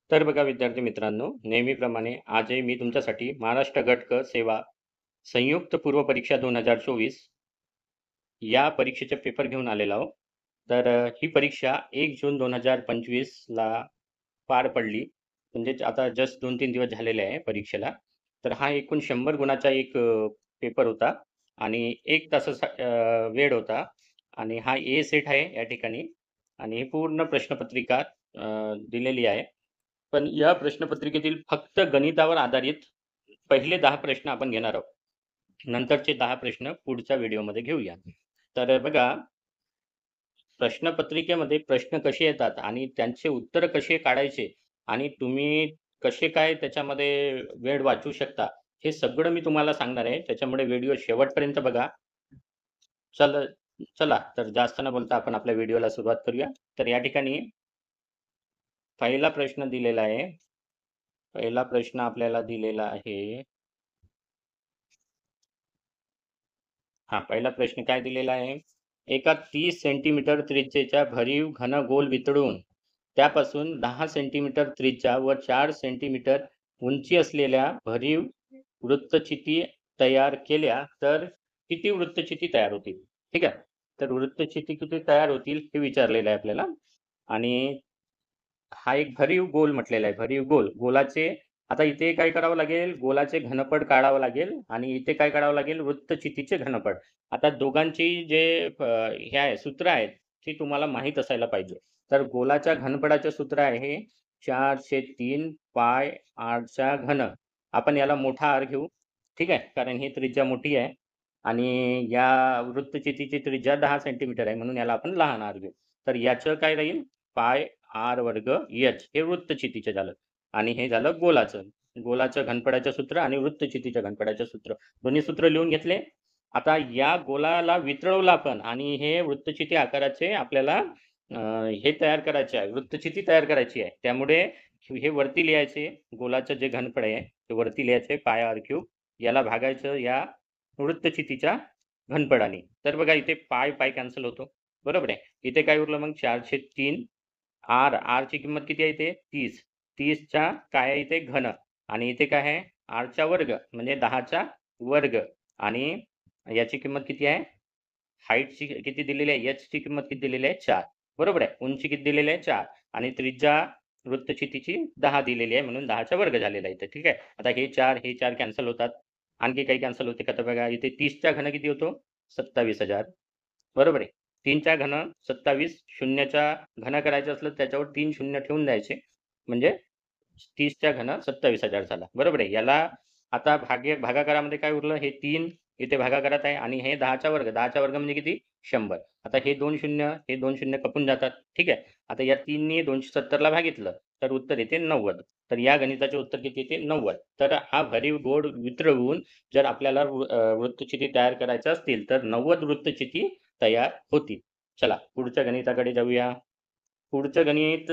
तर बघा विद्यार्थी मित्रांनो, नेहमीप्रमाणे आजही मी तुमच्यासाठी महाराष्ट्र गट क सेवा संयुक्त पूर्व परीक्षा 2024 या परीक्षेचे पेपर घेऊन आलेलो आहो. तर ही परीक्षा 1 जून 2025ला पार पडली. म्हणजे आता जस्ट 2-3 दिवस झालेले आहे परीक्षेला. तर हा एकूण 100 गुणाचा एक पेपर होता आणि 1 तासाचा वेळ होता आणि हा ए सेट आहे या ठिकाणी आणि ही पूर्ण प्रश्नपत्रिका दिलेली आहे. पण या प्रश्नपत्रिकेतील फक्त गणितावर आधारित पहिले 10 प्रश्न आपण घेणार आहोत. नंतरचे 10 प्रश्न पुढच्या व्हिडिओमध्ये घेऊया. तर बघा, प्रश्नपत्रिकेमध्ये प्रश्न कसे येतात आणि त्यांचे उत्तर कसे काढायचे आणि तुम्ही कसे काय त्याच्यामध्ये वेळ वाचवू शकता, हे सगळं मी तुम्हाला सांगणार आहे. त्याच्यामुळे व्हिडिओ शेवटपर्यंत बघा. चल चला तर जास्त न बोलता आपण आपल्या व्हिडिओला सुरुवात करूया. तर या ठिकाणी पहिला प्रश्न दिलेला आहे. पहिला प्रश्न आपल्याला दिलेला आहे. पहिला प्रश्न काय दिलेला आहे? एका 30 सेंटीमीटर त्रिज्येच्या भरीव घन गोल वितळून त्यापासून 10 सेंटीमीटर त्रिज्या व 4 सेंटीमीटर उंची असलेल्या भरीव वृत्तचिती तयार केल्या तर किती वृत्तचिती तयार होतील? ठीक आहे. तर वृत्तचिती किती तयार होतील हे विचारलेलं आहे आपल्याला. आणि हा एक भरीव गोल म्हटलेला आहे. भरीव गोल. गोलाचे आता इथे काय करावं लागेल? गोलाचे घनपट काढावं लागेल आणि इथे काय काढावं लागेल? वृत्तचितीचे घनपट. आता दोघांची जे हे आहे सूत्र आहेत, ती तुम्हाला माहीत असायला पाहिजे. तर गोलाच्या घनपटाचे सूत्र आहे 4/3 पाय rचा घन. आपण याला मोठा R घेऊ. ठीक आहे. कारण ही त्रिज्या मोठी आहे आणि या वृत्तचितीची त्रिज्या 10 सेंटीमीटर आहे म्हणून याला आपण लहान R घेऊ. तर याचं काय राहील? पाय R वर्ग H हे वृत्तचितीचे झालं आणि हे झालं गोलाचं. गोलाचं घनपटाचं सूत्र आणि वृत्तचितीच्या घनपटाचं सूत्र. दोन्ही सूत्र लिहून घेतले. आता या गोलाला वितळवलं आपण आणि हे वृत्तचिती आकाराचे आपल्याला हे तयार करायचे आहे, वृत्तचिती तयार करायची आहे. त्यामुळे हे वरती लिहायचे. गोलाचं जे घनफळ आहे ते वरती लिहायचे पाय R क्यूब. याला भागायचं या वृत्तचितीच्या घनपडाने. तर बघा इथे पाय कॅन्सल होतो. बरोबर आहे. इथे काय उरलं मग 4/3 ची किंमत किती आहे इथे? 30. 30चा काय आहे इथे? घन. आणि इथे काय आहे? चा वर्ग म्हणजे 10चा वर्ग आणि याची किंमत किती आहे? हाईटची किती दिलेली आहे? ची किंमत किती दिलेली आहे? 4. बरोबर आहे. उंची किती दिलेली आहे? 4 आणि त्रिज्या वृत्तचितीची 10 दिलेली आहे म्हणून 10चा वर्ग झालेला आहे इथे. ठीक आहे. आता हे 4 कॅन्सल होतात. आणखी काही कॅन्सल होते का? तर बघा इथे 30चा घन किती होतो? 27,000. बरोबर आहे. 3चा घन 27, शून्याचा घन करायचं असलं त्याच्यावर 3 शून्य ठेवून द्यायचे. म्हणजे 30चा घन 27,000 झाला. बरोबर आहे. याला आता भागाकारामध्ये काय उरलं? हे 3 इथे भागाकारात आहे आणि हे 10चा वर्ग. 10चा वर्ग म्हणजे किती? 100. आता हे 2 शून्य कपून जातात. ठीक आहे. आता या 3 नी 270ला भागितलं तर उत्तर येते 90. तर या गणिताचे उत्तर किती येते? 90. तर हा भरीव गोल वितळवून जर आपल्याला वृत्तचिती तयार करायचं असतील तर 90 वृत्तचिती तयार होतील. चला पुढच्या गणिताकडे जाऊया. पुढचं गणित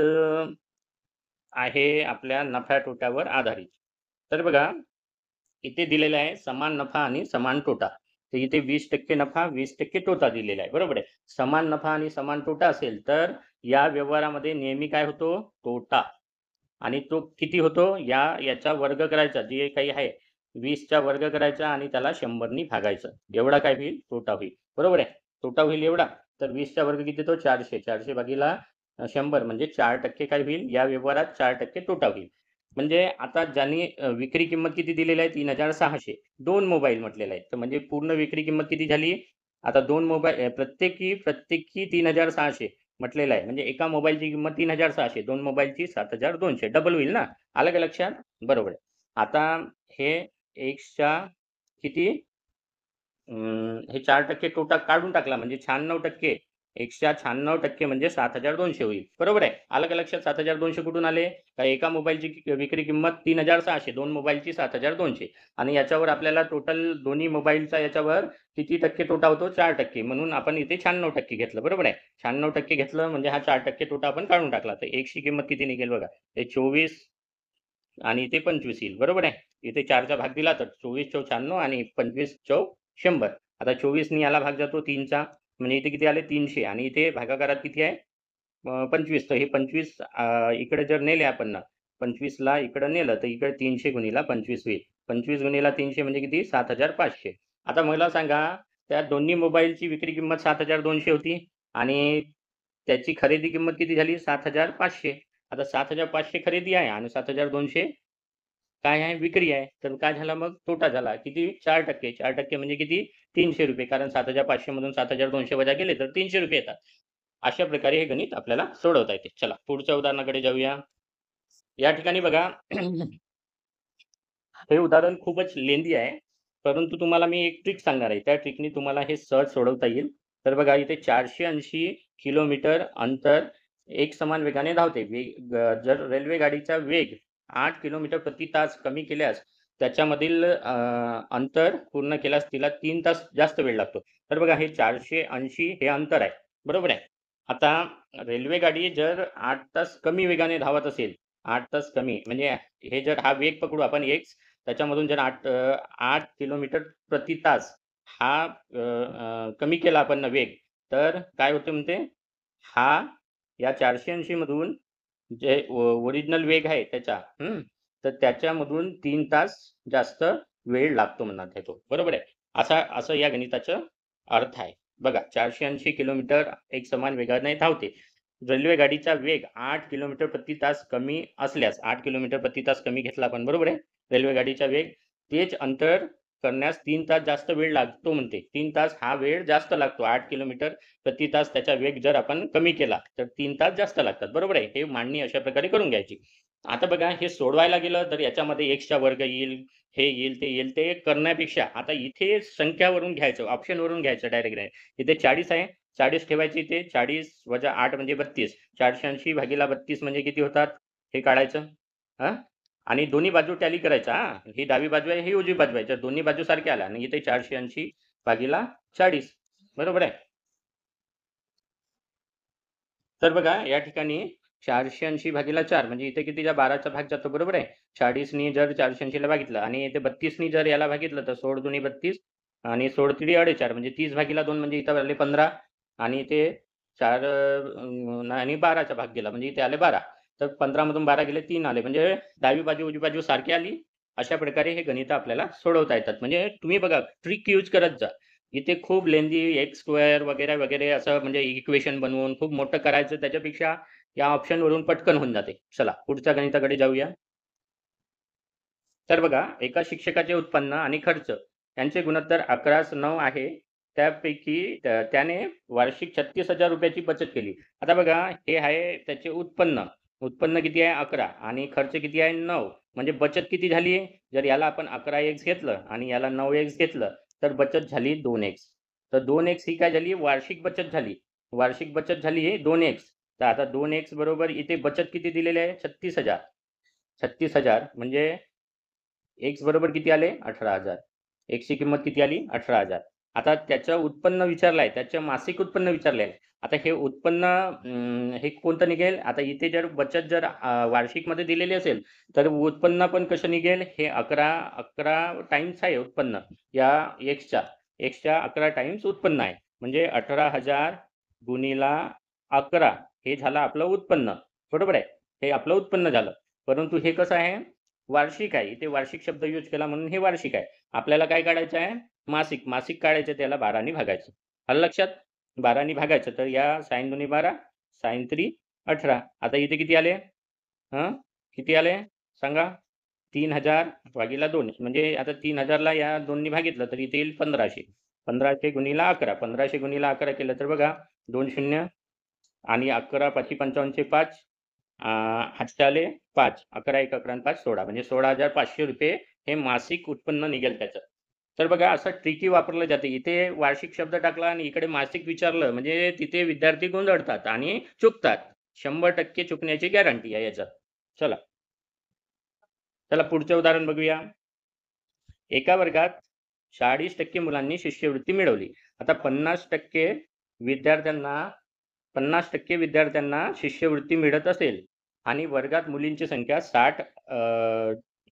आहे आपल्या नफ्या तोट्यावर आधारित. तर बघा इथे दिलेलं आहे समान नफा आणि समान तोटा. तर इथे 20% नफा 20% तोटा दिलेला आहे. बरोबर आहे. समान नफा आणि समान तोटा असेल तर या व्यवहारामध्ये नेहमी काय होतो? तोटा. आणि तो किती होतो? याचा वर्ग करायचा, जे काही आहे 20चा वर्ग करायचा आणि त्याला 100 नी भागायचं. एवढा काय होईल? तोटा होईल. बरोबर आहे. तोटा होईल एवढा. तर 20चा वर्ग किती येतो? 400. 400 भागीला 100 म्हणजे 4% काय होईल? या व्यवहारात 4% तोटा होईल. म्हणजे आता ज्यांनी विक्री किंमत किती दिलेली आहे? 3,600. 2 मोबाईल म्हटलेला आहे. तर म्हणजे पूर्ण विक्री किंमत किती झाली? आता 2 मोबाईल प्रत्येकी 3,600 म्हटलेलं आहे. म्हणजे एका मोबाईलची किंमत 3,600, 2 मोबाईलची 7,200. डबल होईल ना? आलं का लक्षात? बरोबर आहे. आता हे Xच्या किती? हे 4% तोटा काढून टाकला म्हणजे 96%. Xच्या 96% म्हणजे 7,200 होईल. बरोबर आहे. आलं का लक्षात? 7,200 कुठून आले? का एका मोबाईलची विक्री किंमत 3,600, 2 मोबाईलची 7,200 आणि याच्यावर आपल्याला टोटल दोन्ही मोबाईलचा याच्यावर किती टक्के तोटा होतो? 4%. म्हणून आपण इथे 96% घेतलं. बरोबर आहे. 96% घेतलं म्हणजे हा 4% तोटा आपण काढून टाकला. तर Xची किंमत किती निघेल बघा. हे 24 आणि इथे 25 येईल. बरोबर आहे. इथे 4चा भाग दिला तर 24 चौ 96 आणि 25 चौ 100. आता 24 नी याला भाग जातो 3चा म्हणजे इथे किती आले? 300 आणि इथे भागाकारात किती आहे? 25. तर हे 25 इकडे जर नेले आपण ना 25ला इकडं नेलं तर इकडे 300 गुणिला 25 होईल. 25 गुणिला 300 म्हणजे किती? 7,500. आता मला सांगा, त्या दोन्ही मोबाईलची विक्री किंमत 7,200 होती आणि त्याची खरेदी किंमत किती झाली? 7,500. आता 7,500 खरेदी आहे आणि 7,200 काय आहे? विक्री आहे. तर काय झाला मग? तोटा झाला. किती? 4%. 4% म्हणजे किती? ₹300. कारण 7,500 मधून 7,200 वजा केले तर ₹300 येतात. अशा प्रकारे हे गणित आपल्याला सोडवता येते. चला पुढच्या उदाहरणाकडे जाऊया. या ठिकाणी बघा हे उदाहरण खूपच लेंदी आहे. परंतु तुम्हाला मी एक ट्रिक सांगणार आहे. त्या ट्रिकनी तुम्हाला हे सहज सोडवता येईल. तर बघा इथे 480 किलोमीटर अंतर एकसमान वेगाने धावते. जर रेल्वे गाडीचा वेग 8 किलोमीटर प्रति तास कमी केल्यास त्याच्यामधील अंतर पूर्ण केल्यास तिला 3 तास जास्त वेळ लागतो. तर बघा हे 480 हे अंतर आहे. बरोबर आहे. आता रेल्वे गाडी जर 8 तास कमी वेगाने धावत असेल, 8 तास कमी म्हणजे हे जर हा वेग पकडू आपण x, त्याच्यामधून जर 8 किलोमीटर प्रति तास हा कमी केला आपण वेग, तर काय होते म्हणते? हा या 480 मधून जे ओरिजिनल वेग आहे त्याचा तर त्याच्यामधून 3 तास जास्त वेळ लागतो म्हणतात आहे तो. बरोबर आहे. असं या गणिताचं अर्थ आहे. बघा 480 किलोमीटर एक समान वेगाने धावते. रेल्वे गाडीचा वेग 8 किलोमीटर प्रति तास कमी असल्यास 8 किलोमीटर प्रति तास कमी घेतला आपण. बरोबर आहे. रेल्वे गाडीचा वेग तेच अंतर करण्यास 3 तास जास्त वेळ लागतो म्हणते. 3 तास हा वेळ जास्त लागतो. 8 किलोमीटर प्रति तास त्याचा वेग जर आपण कमी केला तर 3 तास जास्त लागतात. बरोबर आहे. हे मांडणी अशा प्रकारे करून घ्यायची. आता बघा हे सोडवायला गेलं तर याच्यामध्ये एक्सचा वर्ग येईल, हे येईल, ते येईल. ते करण्यापेक्षा आता इथे संख्यावरून घ्यायचं, ऑप्शनवरून घ्यायचं डायरेक्ट. इथे 40 आहे. 40 ठेवायची इथे. 40 वजा 8 म्हणजे 32. 480 भागीला 32 म्हणजे किती होतात? हे काढायचं. आणि दोन्ही बाजू टॅली करायचा. ही डावी बाजू आहे, ही उजवी बाजू आहे. जर दोन्ही बाजू सारख्या आल्या आणि इथे 480 भागीला 40. बरोबर आहे. तर बघा या ठिकाणी 480 भागीला 4 म्हणजे इथे कितीचा 12चा भाग जातो. बरोबर आहे. 40नी जर 480ला भागितलं आणि इथे 32नी जर याला भागितलं तर 16 दुनी 32 आणि 16 तिडी 4.5 म्हणजे 30 भागीला 2 म्हणजे इथं आले 15 आणि इथे 4 आणि 12चा भाग गेला म्हणजे इथे आले 12. तर 15 मधून 12 गेले 3 आले म्हणजे डावी बाजू उजवी बाजू सारखी आली. अशा प्रकारे हे गणित आपल्याला सोडवता येतात. म्हणजे तुम्ही बघा ट्रिक यूज करत जा. इथे खूप लेंदी एक्स स्क्वेअर वगैरे वगैरे असं म्हणजे इक्वेशन बनवून खूप मोठं करायचं त्याच्यापेक्षा या ऑप्शनवरून पटकन होऊन जाते. चला पुढच्या गणिताकडे जाऊया. तर बघा एका शिक्षकाचे उत्पन्न आणि खर्च यांचे गुणोत्तर 11:9 आहे. त्यापैकी त्याने वार्षिक 36,000 रुपयाची बचत केली. आता बघा हे आहे त्याचे उत्पन्न. उत्पन्न किती आहे? 11 आणि खर्च किती आहे? 9. म्हणजे बचत किती झाली? जर याला आपण 11x घेतलं आणि याला 9x घेतलं तर बचत झाली 2x. तर 2x ही काय झाली? वार्षिक बचत झाली. वार्षिक बचत झाली हे 2x. तर आता 2x बरोबर इथे बचत किती दिलेली आहे? 36,000. 36,000 म्हणजे एक्स बरोबर किती आले? 18,000. एक्सची किंमत किती आली? 18,000. आता त्याचं उत्पन्न विचारलंय, त्याचं मासिक उत्पन्न विचारलंय. आता हे उत्पन्न हे कोणतं निघेल? आता इथे जर बचत जर वार्षिकमध्ये दिलेली असेल, तर उत्पन्न पण कसं निघेल? हे 11 टाइम्स आहे उत्पन्न या एक्सच्या. एक्सच्या 11 टाइम्स उत्पन्न आहे. म्हणजे 18,000 गुणिला 11 हे झालं आपलं उत्पन्न. बरोबर आहे? हे आपलं उत्पन्न झालं. परंतु हे कसं आहे? वार्षिक आहे. इथे वार्षिक शब्द यूज केला म्हणून हे वार्षिक आहे. आपल्याला काय काढायचं आहे? मासिक. मासिक काढायचं त्याला 12 भागायचं. आलं लक्षात? 12 भागायचं तर या sin 2 12 sin 3 18. आता इथे किती आले? किती आले? सांगा? 3,000 भागीला 2 म्हणजे आता 3,000 ला या 2 भागितलं तर इथे येईल 1,500. 1,500 गुणिला 11. 1,500 गुणिला 11 केलं तर बघा 2 शून्य आणि 11 पाची 55 5 हातचे आले 5. 11 1 11 5 16 म्हणजे 16,500 रुपये हे मासिक उत्पन्न निघेल त्याचं. तर बघा असं ट्रिकी वापरलं जाते. इथे वार्षिक शब्द टाकला आणि इकडे मासिक विचारलं म्हणजे तिथे विद्यार्थी गोंधळतात आणि चुकतात. 100% चुकण्याची गॅरंटी आहे याच्यात. चला. चला पुढचं उदाहरण बघूया. एका वर्गात 40% मुलांनी शिष्यवृत्ती मिळवली. आता 50% विद्यार्थ्यांना शिष्यवृत्ती मिळत असेल आणि वर्गात मुलींची संख्या 60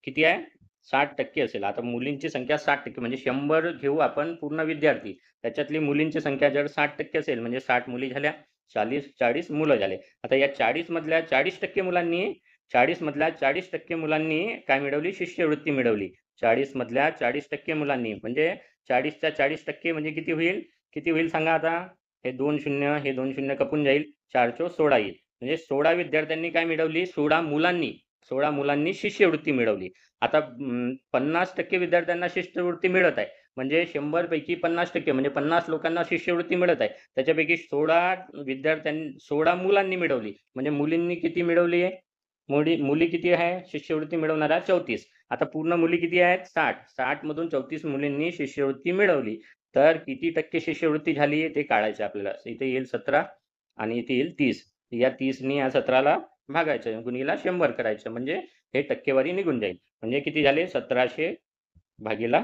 किती आहे? 60% असेल. आता मुलींची संख्या 60% म्हणजे 100 घेऊ आपण पूर्ण विद्यार्थी. त्याच्यातली मुलींची संख्या जर 60% असेल म्हणजे 60 मुली झाल्या, 40 मुलं झाले. आता या 40 मधल्या 40% मुलांनी 40 मधल्या 40% मुलांनी काय मिळवली? शिष्यवृत्ती मिळवली. 40 मधल्या 40% मुलांनी, म्हणजे 40च्या 40% म्हणजे किती होईल? किती होईल सांगा आता? हे 2 शून्य, हे 2 शून्य कपून जाईल, 4 चोक 16 येईल. म्हणजे 16 विद्यार्थ्यांनी काय मिळवली? 16 मुलांनी शिष्यवृत्ती मिळवली. आता 50% विद्यार्थ्यांना शिष्यवृत्ती मिळत आहे, म्हणजे 100 पैकी 50% म्हणजे 50 लोकांना शिष्यवृत्ती मिळत आहे. त्याच्यापैकी 16 मुलांनी मिळवली, म्हणजे मुलींनी किती मिळवली आहे? मुली किती आहे शिष्यवृत्ती मिळवणाऱ्या? 34. आता पूर्ण मुली किती आहेत? 60. 60 मधून 34 मुलींनी शिष्यवृत्ती मिळवली. तर किती टक्के शिष्यवृत्ती झाली ते काढायचं आपल्याला. इथे येईल 17 आणि इथे येईल 30. या 30नी या 17ला भागायचं, गुणीला 100 करायचं, म्हणजे हे टक्केवारी निघून जाईल. म्हणजे किती झाले? 1700 भागीला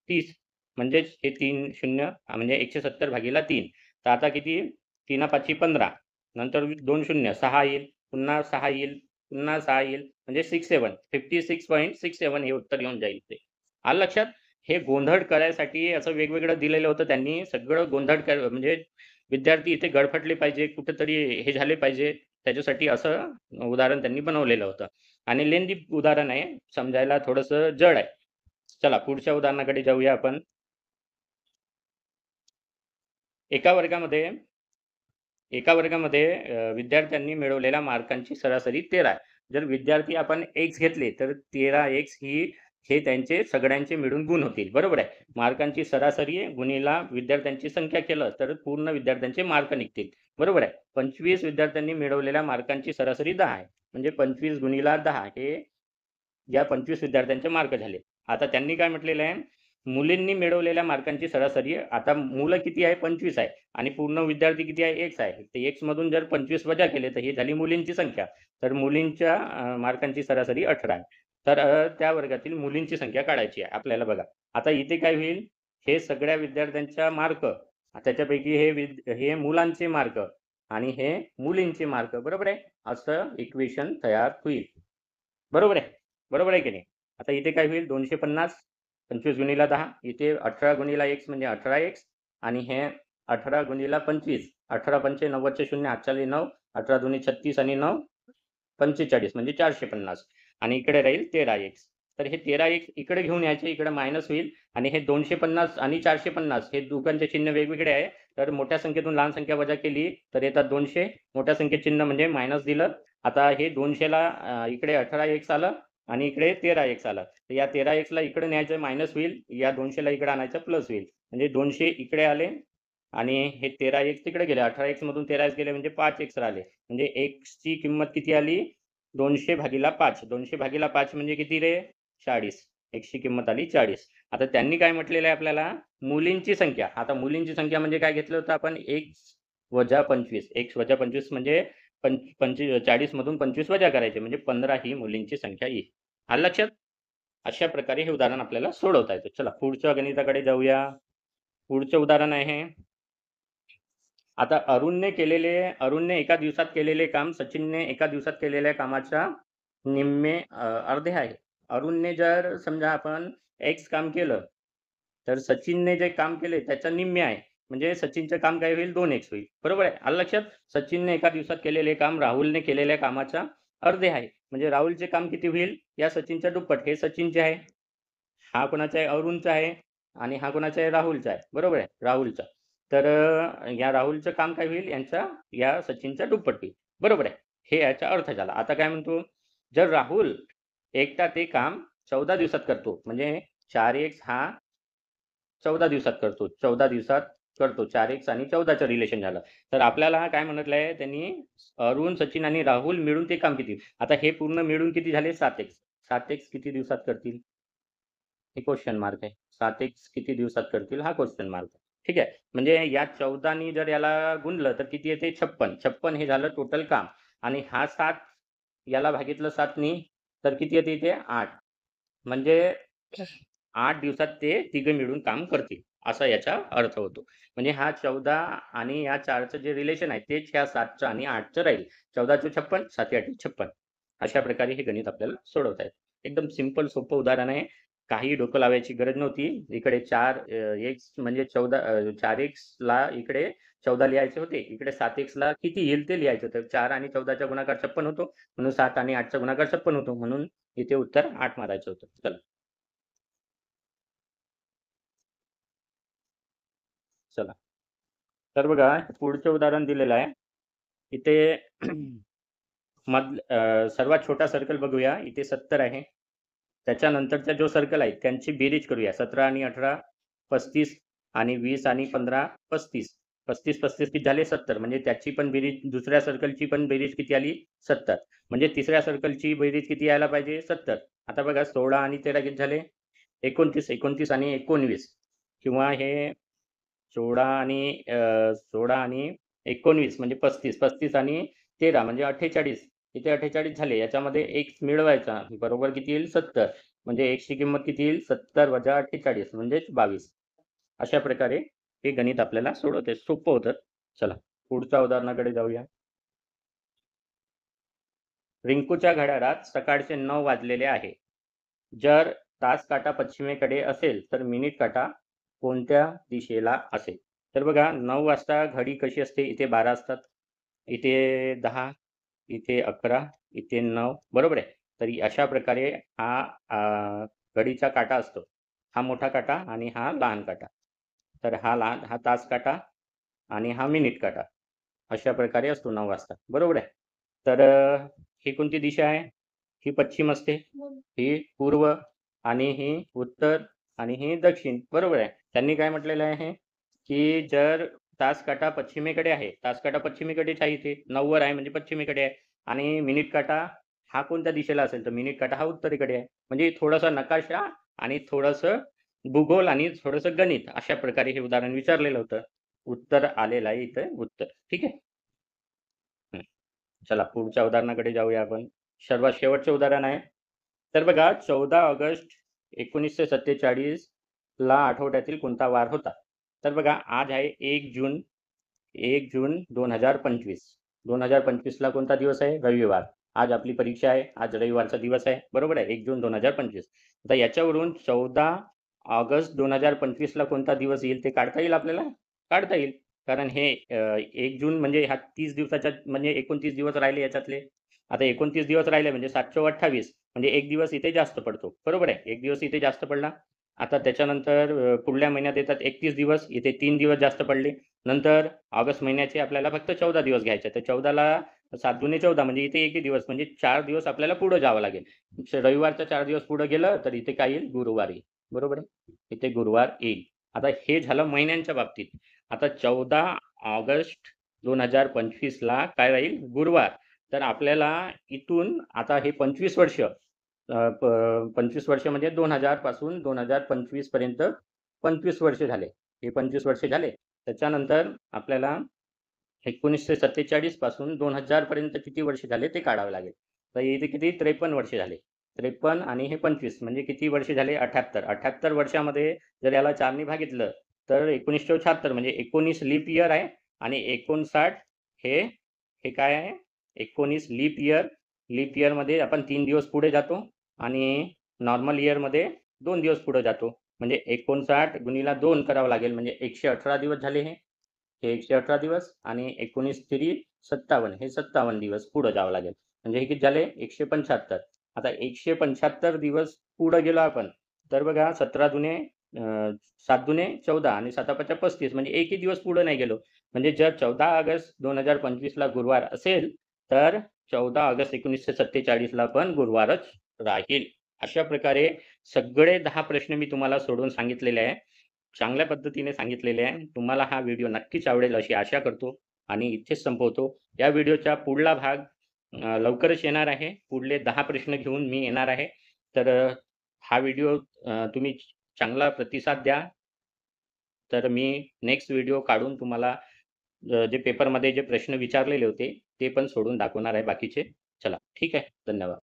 30, म्हणजेच हे 3 शून्य म्हणजे 170 भागीला 3. तर आता किती? 3 5 15, नंतर 2 शून्य 6 येईल, पुन्हा 6 येईल, पुन्हा 6 येईल, म्हणजे 56.67 हे उत्तर येऊन जाईल ते. आलं लक्षात? हे गोंधळ करायसाठी असं वेगवेगळं दिलेलं होतं त्यांनी. सगळं गोंधळ म्हणजे विद्यार्थी इथे गडफटले पाहिजे, कुठेतरी हे झाले पाहिजे, त्याच्यासाठी असं उदाहरण त्यांनी बनवलेलं होतं. आणि लेंदी उदाहरण आहे, समजायला थोडंसं जड आहे. चला पुढच्या उदाहरणाकडे जाऊया आपण. एका वर्गामध्ये विद्यार्थ्यांनी मिळवलेल्या मार्कांची सरासरी 13 आहे. जर विद्यार्थी आपण x घेतले तर 13x हे त्यांचे सगळ्यांचे मिळून गुण होतील, बरोबर आहे. मार्कांची सरासरी गुणीला विद्यार्थ्यांची संख्या केलं तर पूर्ण विद्यार्थ्यांचे मार्क निघतील, बरोबर आहे. 25 विद्यार्थ्यांनी मिळवलेल्या मार्कांची सरासरी 10 आहे, म्हणजे 25 गुणीला 10 हे या 25 विद्यार्थ्यांचे मार्क झाले. आता त्यांनी काय म्हटलेलं आहे? मुलींनी मिळवलेल्या मार्कांची सरासरी, आता मुलं किती आहे? 25 आहे, आणि पूर्ण विद्यार्थी किती आहे? x आहे. ते x मधून जर 25 वजा केले तर ही झाली मुलींची संख्या. तर मुलींच्या मार्कांची सरासरी 18 आहे. तर त्या वर्गातील मुलींची संख्या काढायची आहे आपल्याला. बघा आता इथे काय होईल? हे सगळ्या विद्यार्थ्यांच्या मार्क, त्याच्यापैकी हे मुलांचे मार्क आणि हे मुलींचे मार्क, बरोबर आहे. असं इक्वेशन तयार होईल, बरोबर आहे. बरोबर आहे की नाही? आता इथे काय होईल? 250, 25 गुणीला 10, इथे 18 गुणीला x म्हणजे 18x, आणि हे 18 गुणीला 25, 18 पंचे 90चे शून्य, हातचाली 9, 18 दुनी 36 आणि 9 45 म्हणजे 450, आणि इकडे राहील 13x. तर हे 13x इकडे घेऊन यायचे, इकडे मायनस होईल, आणि हे 250 आणि 450 हे दोघांचे चिन्ह वेगवेगळे आहे. तर मोठ्या संख्येतून लहान संख्या वजा केली तर येतात 200. मोठ्या संख्येत चिन्ह म्हणजे मायनस दिलं. आता हे 200ला इकडे 18x आलं आणि इकडे 13x आलं. तर या 13xला इकडे न्यायचं, मायनस होईल. या 200ला इकडे आणायचं, प्लस होईल. म्हणजे 200 इकडे आले आणि हे 13x तिकडे गेले. 18x मधून 13x गेले म्हणजे 5x राहिले. म्हणजे x ची किंमत किती आली? 200 भागीला 5. 200 भागीला 5 म्हणजे किती रे? 40. x ची किंमत आली 40. आता त्यांनी काय म्हटलेलं आहे आपल्याला? मुलींची संख्या. आता मुलींची संख्या म्हणजे काय घेतलं होतं आपण? x वजा 25. x वजा 25 म्हणजे 40 मधून 25 वजा करायचे, म्हणजे 15 ही मुलींची संख्या येईल. आलं लक्षात? अशा प्रकारे हे उदाहरण आपल्याला सोडवता येतं. चला पुढच्या गणिताकडे जाऊया. पुढचं उदाहरण आहे, आता अरुणने एका दिवसात केलेले काम सचिनने एका दिवसात केलेल्या कामाच्या निम्मे अर्धे आहे. अरुणने जर समजा आपण x काम केलं, तर सचिनने जे काम केले त्याच्या निम्मे आहे, म्हणजे सचिनचं काम काय होईल? 2x होईल, बरोबर आहे. आलं लक्षात? सचिनने एका दिवसात केलेले काम राहुलने केलेल्या कामाच्या अर्धे आहे, म्हणजे राहुलचे काम किती होईल? या सचिनच्या दुप्पट. हे सचिनचे आहे, हा कोणाचा आहे? अरुणचा आहे, आणि हा कोणाचा आहे? राहुलचा आहे, बरोबर आहे, राहुलचा. तर या राहुलचं काम काय होईल? या सचिनच्या दुप्पट होईल, बरोबर आहे. हे याचा अर्थ झाला. आता काय म्हणतो? जर राहुल एकटा ते काम 14 दिवसात करतो, म्हणजे 4x हा 14 दिवसात करतो, 14 दिवसात करतो. 4x आणि 14चं रिलेशन झालं. तर आपल्याला काय म्हटलंय त्यांनी? अरुण, सचिन आणि राहुल मिळून ते काम किती? आता हे पूर्ण मिळून किती झाले? 7x. 7x किती दिवसात करतील? हे क्वेश्चन मार्क आहे. 7x किती दिवसात करतील? हा क्वेश्चन मार्क आहे. ठीक आहे. म्हणजे या 14नी जर याला गुणलं तर किती येते? 56. 56 हे झालं टोटल काम, आणि हा 7 याला भागितलं 7नी तर किती येते? इथे 8. म्हणजे 8 दिवसात ते तिघे मिळून काम करतील, असा याचा अर्थ होतो. म्हणजे हा 14 आणि या 4चं जे रिलेशन आहे तेच ह्या 7चं आणि 8चं राहील. 14 चोक 56, 7 8 56. अशा प्रकारे हे गणित आपल्याला सोडवता येतं. एकदम सिंपल सोपं उदाहरण आहे. काही डोकं लावायची गरज नव्हती. इकडे 4x म्हणजे 14 4x ला इकडे 14 लिहायचे होते. इकडे 7x ला किती येईल ते लिहायचं होतं. 4 आणि 14चा गुणाकार 56 होतो, म्हणून 7 आणि 8चा गुणाकार 56 होतो, म्हणून इथे उत्तर 8 मारायचं होतं. चला. चला. तर बघा पुढचं उदाहरण दिलेलं आहे. इथे सर्वात छोटा सर्कल बघूया. इथे 70 आहे. त्याच्यानंतरचा जो सर्कल आहे त्यांची बेरीज करूया. 17 आणि 18 35 आणि 20 आणि 15 35. 35 किती झाले? 70. म्हणजे त्याची पण बेरीज, दुसऱ्या सर्कलची पण बेरीज किती आली? 70. म्हणजे तिसऱ्या सर्कलची बेरीज किती यायला पाहिजे? 70. आता बघा 16 आणि 13 किती झाले? 29. 29 आणि 19 किंवा हे 16 आणि 19 म्हणजे 35. 35 आणि 13 म्हणजे 48. इथे 48 झाले. याच्यामध्ये x मिळवायचा. बरोबर किती येईल? 70. म्हणजे x ची किंमत किती येईल? 70 वजा 48 म्हणजेच 22. अशा प्रकारे हे गणित आपल्याला सोडवते. सोपं होतं. चला पुढच्या उदाहरणाकडे जाऊया. रिंकूच्या घड्याळात सकाळचे 9 वाजलेले आहे. जर तास काटा पश्चिमेकडे असेल तर मिनिट काटा कोणत्या दिशेला असेल? तर बघा 9 वाजता घडी कशी असते? इथे 12 असतात, इथे 10, इथे 11, इथे 9, बरोबर आहे. तर अशा प्रकारे हा घडीचा काटा असतो. हा मोठा काटा आणि हा लहान काटा. तर हा तास काटा आणि हा मिनिट काटा अशा प्रकारे असतो 9 वाजता, बरोबर आहे. तर ही कोणती दिशा आहे? ही पश्चिम असते, ही पूर्व आणि ही उत्तर आणि ही दक्षिण, बरोबर आहे. त्यांनी काय म्हटलेलं आहे की जर तास काटा पश्चिमेकडे आहे, तास काटा पश्चिमेकडेच आहे, इथे 9 वर आहे म्हणजे पश्चिमेकडे आहे, आणि मिनिट काटा हा कोणत्या दिशेला असेल तर मिनिट काटा हा उत्तरेकडे आहे. म्हणजे थोडासा नकाशा आणि थोडंसं भूगोल आणि थोडंसं गणित अशा प्रकारे हे उदाहरण विचारलेलं होतं. उत्तर आलेलं आहे इथे उत्तर. ठीक आहे. चला पुढच्या उदाहरणाकडे जाऊया आपण. सर्वात शेवटचे उदाहरण आहे. तर बघा 14 ऑगस्ट 1947 ला आठवड्यातील कोणता वार होता? तर बघा आज आहे 1 जून 2025. 2025 ला कोणता दिवस आहे? रविवार. आज आपली परीक्षा आहे. आज रविवारचा दिवस आहे, बरोबर आहे. 1 जून 2025. आता याच्यावरून 14 ऑगस्ट 2025 ला कोणता दिवस येईल ते काढता येईल आपल्याला? काढता येईल. कारण हे 1 जून म्हणजे ह्या 30 दिवसाच्या म्हणजे 29 दिवस राहिले याच्यातले. आता 29 दिवस राहिले म्हणजे 728 म्हणजे एक दिवस इथे जास्त पडतो, बरोबर आहे. एक दिवस इथे जास्त पडला. आता त्याच्यानंतर पुढल्या महिन्यात येतात 31 दिवस, इथे 3 दिवस जास्त पडले. नंतर ऑगस्ट महिन्याचे आपल्याला फक्त 14 दिवस घ्यायचे. तर 14ला 7 दुणे 14 म्हणजे इथे एकही दिवस म्हणजे 4 दिवस आपल्याला पुढे जावं लागेल. रविवारचा 4 दिवस पुढे गेलं तर इथे काय येईल? गुरुवार येईल, बरोबर आहे. इथे गुरुवार येईल. आता हे झालं महिन्यांच्या बाबतीत. आता 14 ऑगस्ट 2025 ला काय राहील? गुरुवार. तर आपल्याला इथून आता हे 25 वर्ष 25 वर्ष म्हणजे 2000 पासून 2025 पर्यंत 25 वर्ष झाले. हे 25 वर्ष झाले. त्याच्यानंतर आपल्याला 1947 पासून 2000 पर्यंत किती वर्ष झाले ते काढावे लागेल. तर इथे किती? 53 वर्ष झाले. 53 आणि हे 25 म्हणजे किती वर्ष झाले? 78. 78 वर्षामध्ये जर याला 4 ने भागितलं तर 1976 म्हणजे 19 लीप इयर आहे आणि 59 हे हे काय आहे? 19 लीप इयर. लीप इयरमध्ये आपण 3 दिवस पुढे जातो आणि नॉर्मल इयरमध्ये 2 दिवस पुढे जातो. म्हणजे 59 गुणिले 2 करावं लागेल म्हणजे 118 दिवस झाले हे. हे 118 दिवस आणि 19 3 57 हे 57 दिवस पुढे जावं लागेल. म्हणजे हे किती झाले? 175. आता 175 दिवस पुढे गेलो आपण तर बघा 17 दुणे 7 दुणे 14 आणि 7 5 35 म्हणजे एकही दिवस पुढे नाही गेलो. म्हणजे जर 14 ऑगस्ट 2025 ला गुरुवार असेल तर 14 ऑगस्ट 1947 ला पण गुरुवारच राहील. अशा प्रकारे सगळे 10 प्रश्न मी तुम्हाला सोडवून सांगितलेले आहे. चांगल्या पद्धतीने सांगितलेले आहे. तुम्हाला हा व्हिडिओ नक्कीच आवडेल अशी आशा करतो आणि इथेच संपवतो. या व्हिडिओचा पुढला भाग लवकरच येणार आहे. पुढले 10 प्रश्न घेऊन मी येणार आहे. तर हा व्हिडिओ तुम्ही चांगला प्रतिसाद द्या. तर मी नेक्स्ट व्हिडिओ काढून तुम्हाला जे पेपरमध्ये जे प्रश्न विचारलेले होते ते पण सोडून दाखवणार आहे बाकीचे. चला ठीक आहे. धन्यवाद.